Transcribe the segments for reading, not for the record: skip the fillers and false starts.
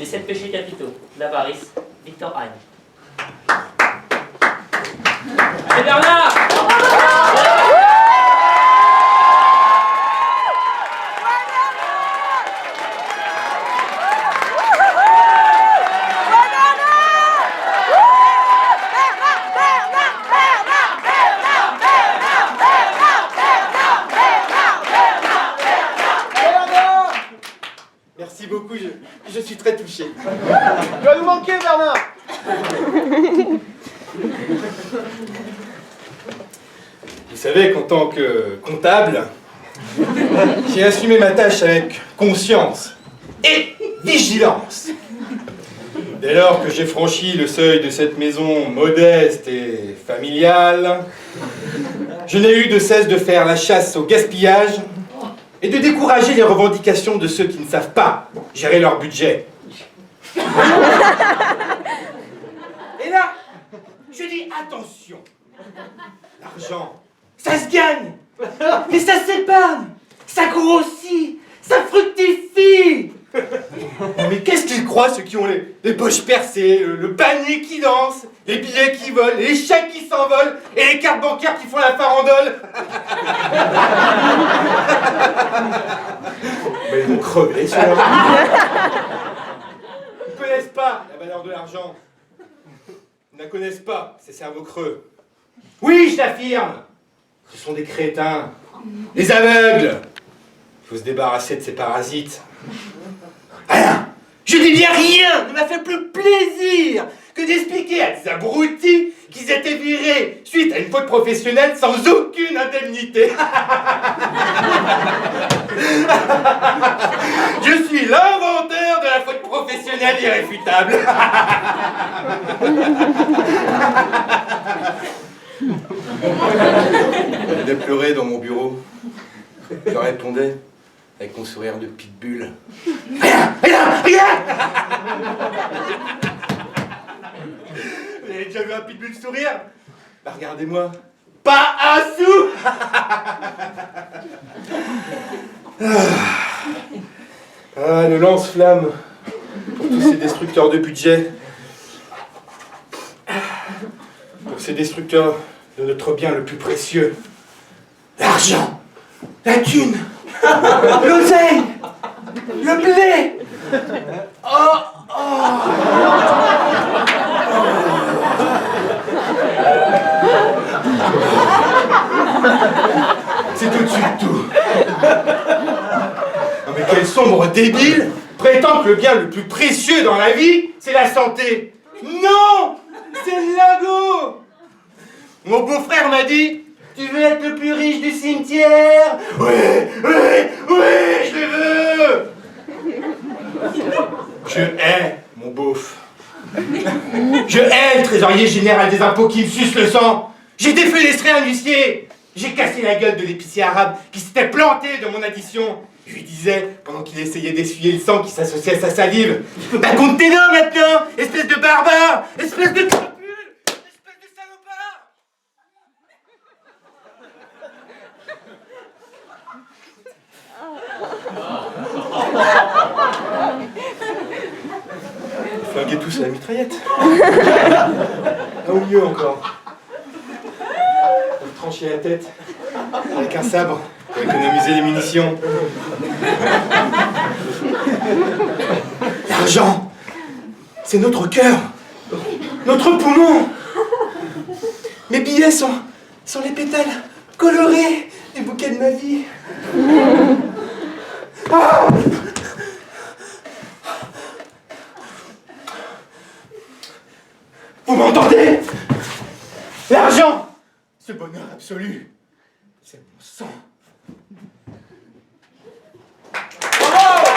Les 7 péchés capitaux, l'avarice, Victor Hagne. Allez Bernard! Merci beaucoup, je suis très touché. Tu vas nous manquer, Bernard. Vous savez qu'en tant que comptable, j'ai assumé ma tâche avec conscience et vigilance. Dès lors que j'ai franchi le seuil de cette maison modeste et familiale, je n'ai eu de cesse de faire la chasse au gaspillage et de décourager les revendications de ceux qui ne savent pas gérer leur budget. Et là, je dis attention, l'argent, ça se gagne, mais ça s'épargne, ça grossit, ça fructifie. Mais qu'est-ce qu'ils croient, ceux qui ont les poches percées, le panier qui danse, les billets qui volent, les chèques qui s'envolent et les cartes bancaires qui font la farandole? Mais ils vont crever, ceux-là. Ils ne connaissent pas la valeur de l'argent. Ils ne connaissent pas ces cerveaux creux. Oui, je l'affirme, ce sont des crétins, des aveugles. Il faut se débarrasser de ces parasites. Rien, je dis bien rien, ne m'a fait plus plaisir que d'expliquer à des abrutis qu'ils étaient virés suite à une faute professionnelle sans aucune indemnité. Je suis l'inventeur de la faute professionnelle irréfutable. Il a pleuré dans mon bureau. Je répondais avec mon sourire de pitbull. Rien, rien, rien. Vous avez déjà vu un pitbull sourire? Bah regardez-moi. Pas un sou. Ah, le lance-flamme pour tous ces destructeurs de budget. Pour ces destructeurs de notre bien le plus précieux. L'argent, la thune, l'oseille, le blé. Oh, oh. C'est tout de suite tout. Non mais quel sombre débile prétend que le bien le plus précieux dans la vie, c'est la santé. Non, c'est le lago. Mon beau-frère m'a dit, tu veux être le plus riche du cimetière? Oui, oui, oui, je le veux. Je hais mon beauf. Je hais le trésorier général des impôts qui me suce le sang. J'ai défenestré un huissier. J'ai cassé la gueule de l'épicier arabe qui s'était planté de mon addition. Je lui disais, pendant qu'il essayait d'essuyer le sang qui s'associait à sa salive, bah compte tes dents maintenant, espèce de barbare, espèce de crapule, espèce de salopard. Flinguez tous à la mitraillette. Ah, ou mieux encore. Trancher la tête avec un sabre pour économiser les munitions. L'argent, c'est notre cœur, notre poumon. Mes billets sont les pétales colorés du bouquet de ma vie. Ah! Vous m'entendez? L'argent, ce bonheur absolu, c'est mon sang. Bravo!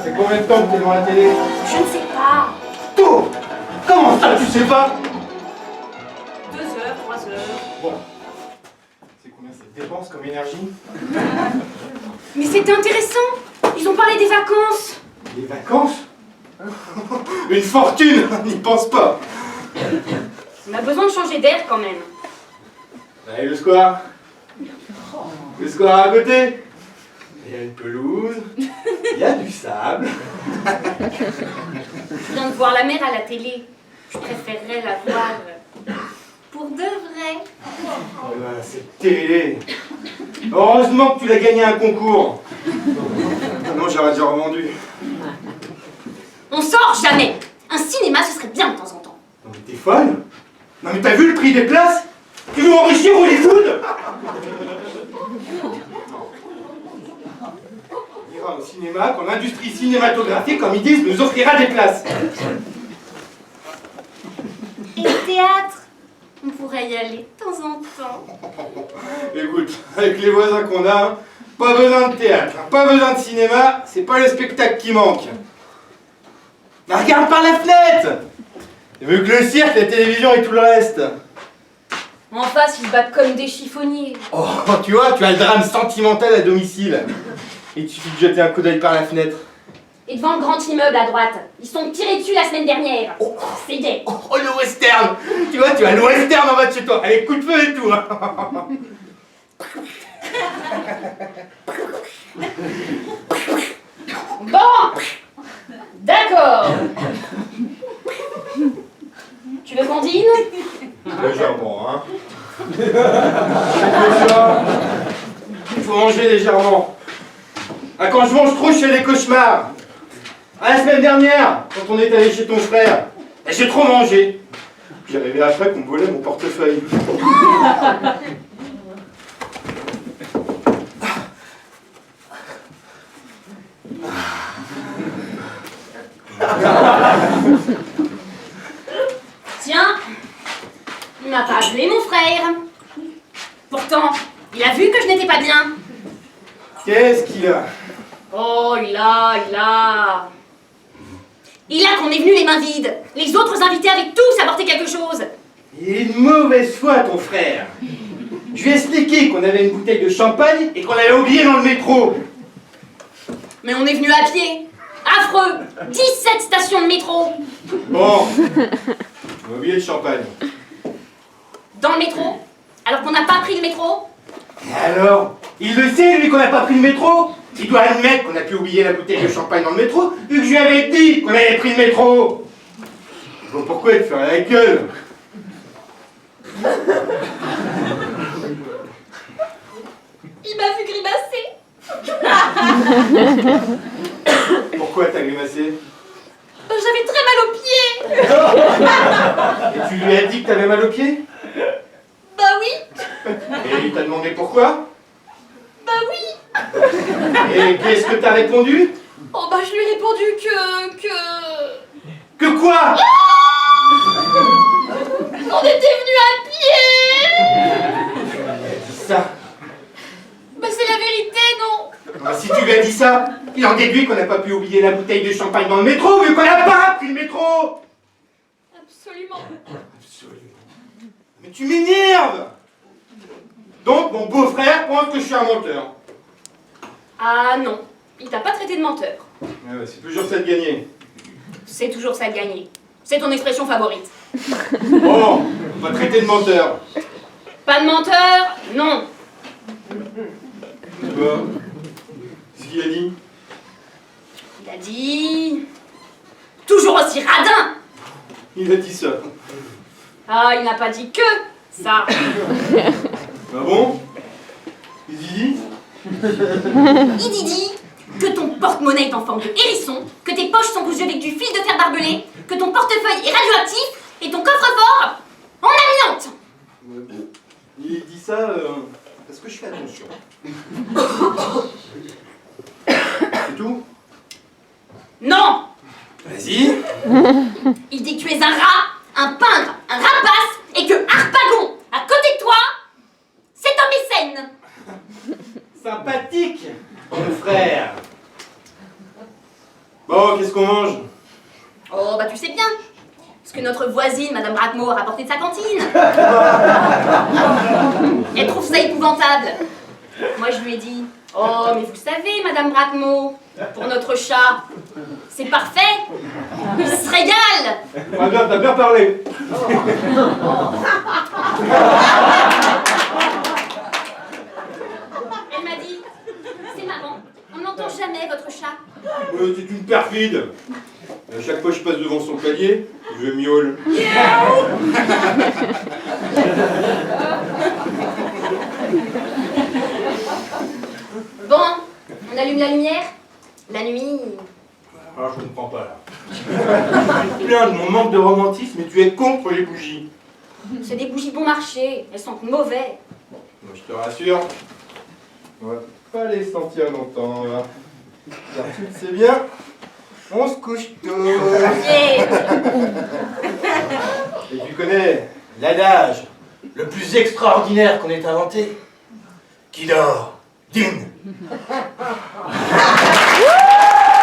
C'est combien de temps que t'es devant la télé? Je ne sais pas. Tout! Comment ça, tu sais pas? 2 heures, 3 heures. Bon. C'est combien ça te dépense comme énergie? Mais c'est intéressant. ont parlé des vacances. Les vacances? Une fortune, n'y pense pas. On a besoin de changer d'air quand même. Et le square? Le square à côté? Il y a une pelouse, il y a du sable. Je viens de voir la mer à la télé. Je préférerais la voir pour de vrai. Voilà, cette télé. Heureusement que tu l'as gagné un concours. Non, j'aurais déjà revendu. On sort jamais. Un cinéma, ce serait bien de temps en temps. Non mais t'es folle? Non mais t'as vu le prix des places? Tu veux enrichir Hollywood? On ira au cinéma quand l'industrie cinématographique, comme ils disent, nous offrira des places. Et le théâtre? On pourrait y aller de temps en temps. Écoute, avec les voisins qu'on a, pas besoin de théâtre, pas besoin de cinéma, c'est pas le spectacle qui manque. Mais regarde par la fenêtre! C'est mieux que le cirque, la télévision et tout le reste. En face, ils se battent comme des chiffonniers. Oh, tu vois, tu as le drame sentimental à domicile. Il suffit de jeter un coup d'œil par la fenêtre. Et devant le grand immeuble à droite, ils se sont tirés dessus la semaine dernière. Oh. C'est gay. Oh, le western! Tu vois, tu as le western en bas de chez toi, avec coup de feu et tout. Hein. Bon, d'accord. Tu veux qu'on dîne? Légèrement, hein. Il faut manger légèrement. Ah, quand je mange trop, je fais des cauchemars. Ah, la semaine dernière, quand on est allé chez ton frère, j'ai trop mangé. J'ai rêvé après qu'on me volait mon portefeuille. Tiens, il m'a pas appelé mon frère. Pourtant, il a vu que je n'étais pas bien. Qu'est-ce qu'il a? Oh, il a qu'on est venu les mains vides. Les autres invités avaient tous apporté quelque chose. Il est de mauvaise foi, ton frère. Je lui ai expliqué qu'on avait une bouteille de champagne et qu'on l'avait oubliée dans le métro. Mais on est venu à pied. Affreux. 17 stations de métro. Bon, on a oublié le champagne. Dans le métro. Alors qu'on n'a pas pris le métro. Alors, il le sait, lui, qu'on n'a pas pris le métro. Il doit admettre qu'on a pu oublier la bouteille de champagne dans le métro, vu que je lui avais dit qu'on avait pris le métro. Bon, pourquoi te faire la gueule? Il m'a vu grimacer. Pourquoi t'as grimacé? J'avais très mal aux pieds. Et tu lui as dit que t'avais mal aux pieds? Bah oui. Et il t'a demandé pourquoi? Bah oui. Et qu'est-ce que t'as répondu? Oh bah je lui ai répondu que... Que quoi? On était venu à pied. Dis ça. Bah c'est la vérité, non? Ah, si tu lui as dit ça, il en déduit qu'on n'a pas pu oublier la bouteille de champagne dans le métro, vu qu'on n'a pas pris le métro. Absolument. Absolument. Mais tu m'énerves. Donc mon beau-frère pense que je suis un menteur. Ah non, il t'a pas traité de menteur. Ah ouais, c'est toujours ça de gagner. C'est toujours ça de gagner. C'est ton expression favorite. Bon, on va traiter de menteur. Pas de menteur, non. Bon, qu'est-ce qu'il a dit? Il a dit... Toujours aussi radin. Il a dit ça. Ah, il n'a pas dit que ça. Ah bon? Il dit? Il dit que ton porte-monnaie est en forme de hérisson, que tes poches sont cousues avec du fil de fer barbelé, que ton portefeuille est radioactif et ton coffre-fort en amiante. Il dit ça parce que je fais attention. C'est tout? Non. Vas-y. Il dit que tu es un rat, un pingre, un rapace et que Harpagon, à côté de toi, c'est un mécène. Sympathique, mon frère. Bon, qu'est-ce qu'on mange? Oh, bah tu sais bien. Ce que notre voisine, Madame Bradmore, a rapporté de sa cantine. Elle trouve ça épouvantable. Moi, je lui ai dit, oh, mais vous savez, Madame Bratmo, pour notre chat. C'est parfait. Il se régale. Madame, t'as bien parlé. Elle m'a dit, c'est marrant, on n'entend jamais votre chat. C'est une perfide. À chaque fois que je passe devant son palier, je miaule. Bon, on allume la lumière. La nuit. Ah, je comprends pas là. Tu te plains de mon manque de romantisme et tu es contre les bougies. C'est des bougies bon marché, elles sentent mauvais. Moi, je te rassure, on va pas les sentir longtemps là. Car tu le sais bien, on se couche tôt. Yeah. Et tu connais l'adage le plus extraordinaire qu'on ait inventé? Qui dort, dîne.